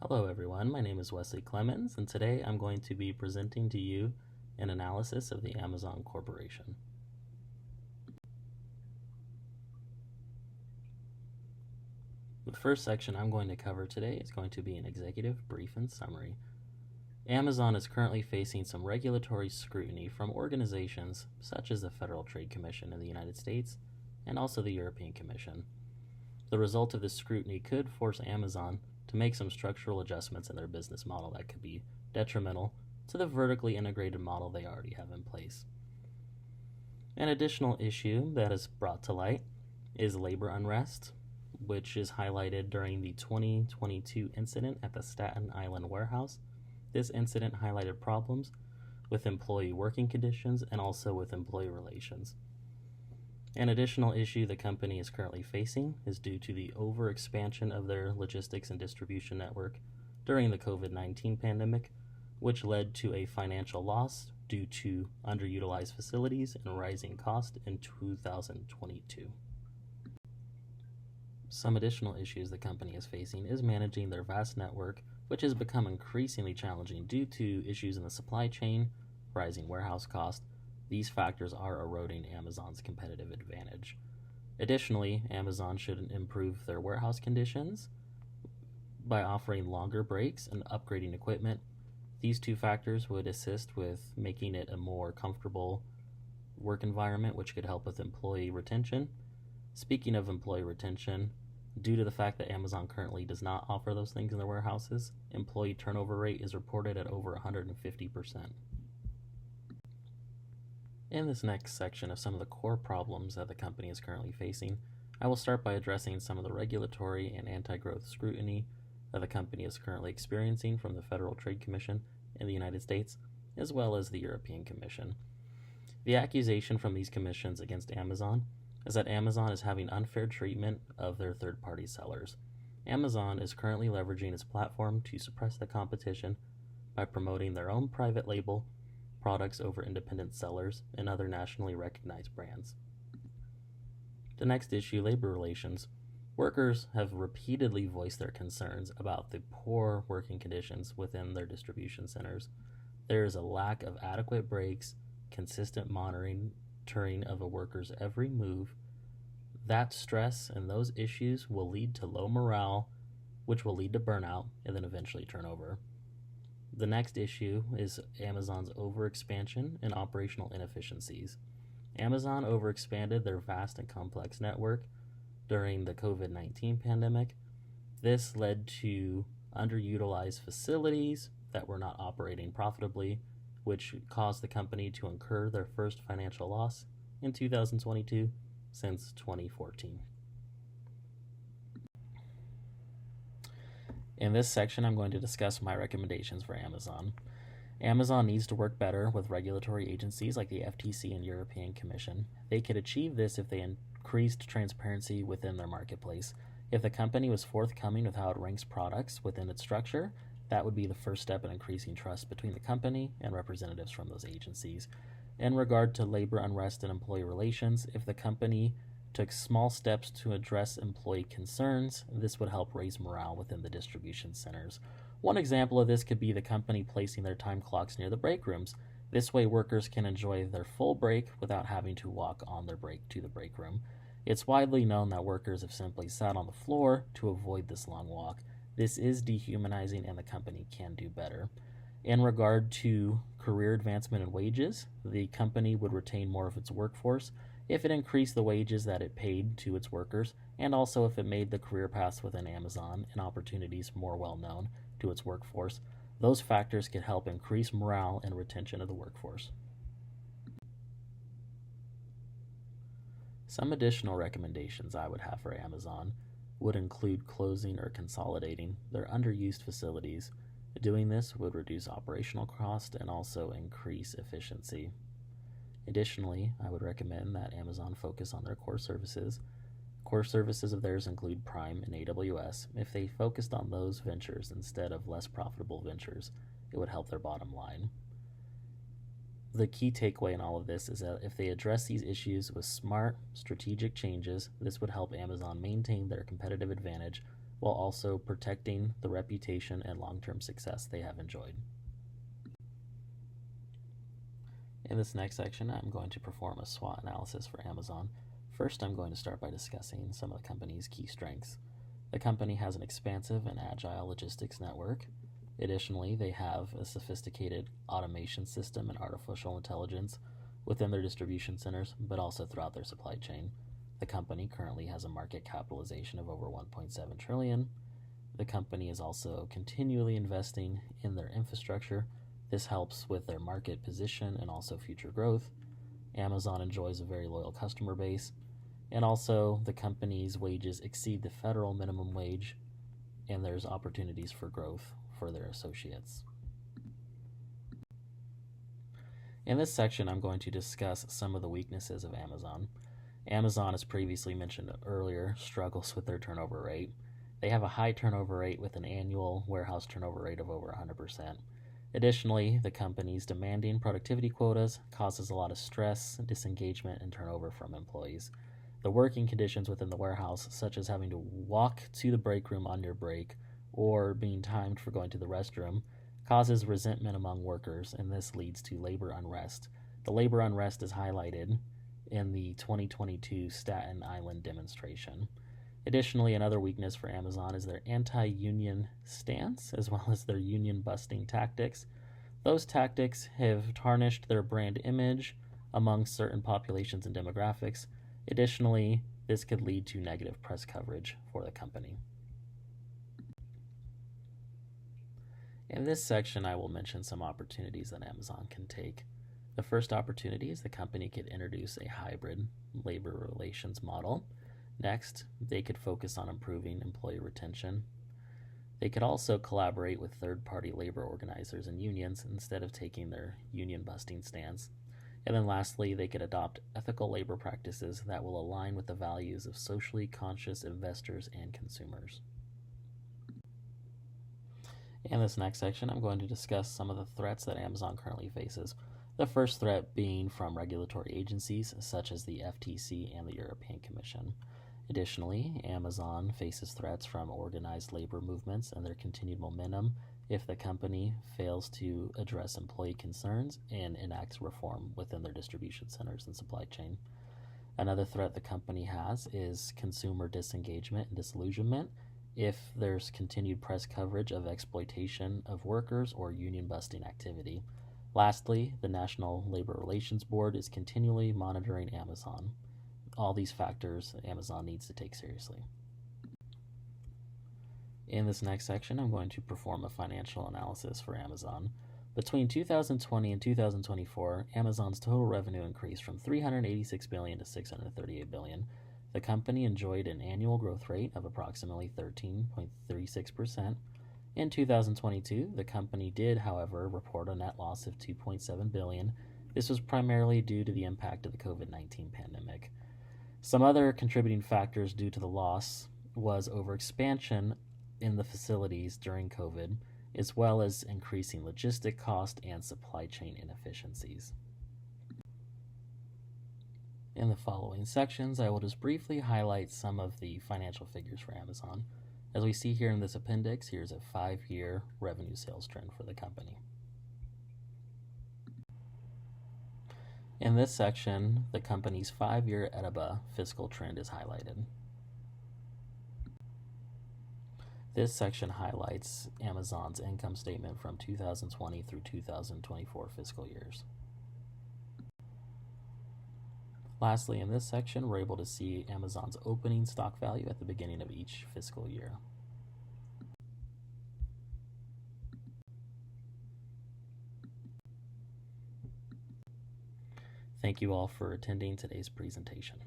Hello everyone, my name is Wesley Clemens, and today I'm going to be presenting to you an analysis of the Amazon Corporation. The first section I'm going to cover today is going to be an executive brief and summary. Amazon is currently facing some regulatory scrutiny from organizations such as the Federal Trade Commission in the United States and also the European Commission. The result of this scrutiny could force Amazon to make some structural adjustments in their business model that could be detrimental to the vertically integrated model they already have in place. An additional issue that is brought to light is labor unrest, which is highlighted during the 2022 incident at the Staten Island warehouse. This incident highlighted problems with employee working conditions and also with employee relations. An additional issue the company is currently facing is due to the overexpansion of their logistics and distribution network during the COVID-19 pandemic, which led to a financial loss due to underutilized facilities and rising costs in 2022. Some additional issues the company is facing is managing their vast network, which has become increasingly challenging due to issues in the supply chain, rising warehouse costs. These factors are eroding Amazon's competitive advantage. Additionally, Amazon should improve their warehouse conditions by offering longer breaks and upgrading equipment. These two factors would assist with making it a more comfortable work environment, which could help with employee retention. Speaking of employee retention, due to the fact that Amazon currently does not offer those things in their warehouses, employee turnover rate is reported at over 150%. In this next section of some of the core problems that the company is currently facing, I will start by addressing some of the regulatory and anti-growth scrutiny that the company is currently experiencing from the Federal Trade Commission in the United States, as well as the European Commission. The accusation from these commissions against Amazon is that Amazon is having unfair treatment of their third-party sellers. Amazon is currently leveraging its platform to suppress the competition by promoting their own private label products over independent sellers and other nationally recognized brands. The next issue, labor relations. Workers have repeatedly voiced their concerns about the poor working conditions within their distribution centers. There is a lack of adequate breaks, consistent monitoring of a worker's every move. That stress and those issues will lead to low morale, which will lead to burnout and then eventually turnover. The next issue is Amazon's overexpansion and operational inefficiencies. Amazon overexpanded their vast and complex network during the COVID-19 pandemic. This led to underutilized facilities that were not operating profitably, which caused the company to incur their first financial loss in 2022 since 2014. In this section, I'm going to discuss my recommendations for Amazon. Amazon needs to work better with regulatory agencies like the FTC and European Commission. They could achieve this if they increased transparency within their marketplace. If the company was forthcoming with how it ranks products within its structure, that would be the first step in increasing trust between the company and representatives from those agencies. In regard to labor unrest and employee relations, if the company took small steps to address employee concerns, this would help raise morale within the distribution centers. One example of this could be the company placing their time clocks near the break rooms. This way workers can enjoy their full break without having to walk on their break to the break room. It's widely known that workers have simply sat on the floor to avoid this long walk. This is dehumanizing and the company can do better. In regard to career advancement and wages, the company would retain more of its workforce if it increased the wages that it paid to its workers, and also if it made the career paths within Amazon and opportunities more well known to its workforce. Those factors could help increase morale and retention of the workforce. Some additional recommendations I would have for Amazon would include closing or consolidating their underused facilities. Doing this would reduce operational cost and also increase efficiency. Additionally, I would recommend that Amazon focus on their core services. Core services of theirs include Prime and AWS. If they focused on those ventures instead of less profitable ventures, it would help their bottom line. The key takeaway in all of this is that if they address these issues with smart, strategic changes, this would help Amazon maintain their competitive advantage while also protecting the reputation and long-term success they have enjoyed. In this next section, I'm going to perform a SWOT analysis for Amazon. First, I'm going to start by discussing some of the company's key strengths. The company has an expansive and agile logistics network. Additionally, they have a sophisticated automation system and artificial intelligence within their distribution centers, but also throughout their supply chain. The company currently has a market capitalization of over $1.7 trillion. The company is also continually investing in their infrastructure. This helps with their market position and also future growth. Amazon enjoys a very loyal customer base, and also the company's wages exceed the federal minimum wage, and there's opportunities for growth for their associates. In this section, I'm going to discuss some of the weaknesses of Amazon. Amazon, as previously mentioned earlier, struggles with their turnover rate. They have a high turnover rate with an annual warehouse turnover rate of over 100%. Additionally, the company's demanding productivity quotas causes a lot of stress, disengagement, and turnover from employees. The working conditions within the warehouse, such as having to walk to the break room on your break or being timed for going to the restroom, causes resentment among workers, and this leads to labor unrest. The labor unrest is highlighted in the 2022 Staten Island demonstration. Additionally, another weakness for Amazon is their anti-union stance, as well as their union-busting tactics. Those tactics have tarnished their brand image among certain populations and demographics. Additionally, this could lead to negative press coverage for the company. In this section, I will mention some opportunities that Amazon can take. The first opportunity is the company could introduce a hybrid labor relations model. Next, they could focus on improving employee retention. They could also collaborate with third-party labor organizers and unions instead of taking their union-busting stance. And then lastly, they could adopt ethical labor practices that will align with the values of socially conscious investors and consumers. In this next section, I'm going to discuss some of the threats that Amazon currently faces. The first threat being from regulatory agencies such as the FTC and the European Commission. Additionally, Amazon faces threats from organized labor movements and their continued momentum if the company fails to address employee concerns and enacts reform within their distribution centers and supply chain. Another threat the company has is consumer disengagement and disillusionment if there's continued press coverage of exploitation of workers or union-busting activity. Lastly, the National Labor Relations Board is continually monitoring Amazon. All these factors Amazon needs to take seriously. In this next section, I'm going to perform a financial analysis for Amazon. Between 2020 and 2024, Amazon's total revenue increased from $386 billion to $638 billion. The company enjoyed an annual growth rate of approximately 13.36%. In 2022, the company did, however, report a net loss of $2.7 billion. This was primarily due to the impact of the COVID-19 pandemic. Some other contributing factors due to the loss was overexpansion in the facilities during COVID, as well as increasing logistic cost and supply chain inefficiencies. In the following sections, I will just briefly highlight some of the financial figures for Amazon. As we see here in this appendix, here's a 5-year revenue sales trend for the company. In this section, the company's 5-year EBITDA fiscal trend is highlighted. This section highlights Amazon's income statement from 2020 through 2024 fiscal years. Lastly, in this section, we're able to see Amazon's opening stock value at the beginning of each fiscal year. Thank you all for attending today's presentation.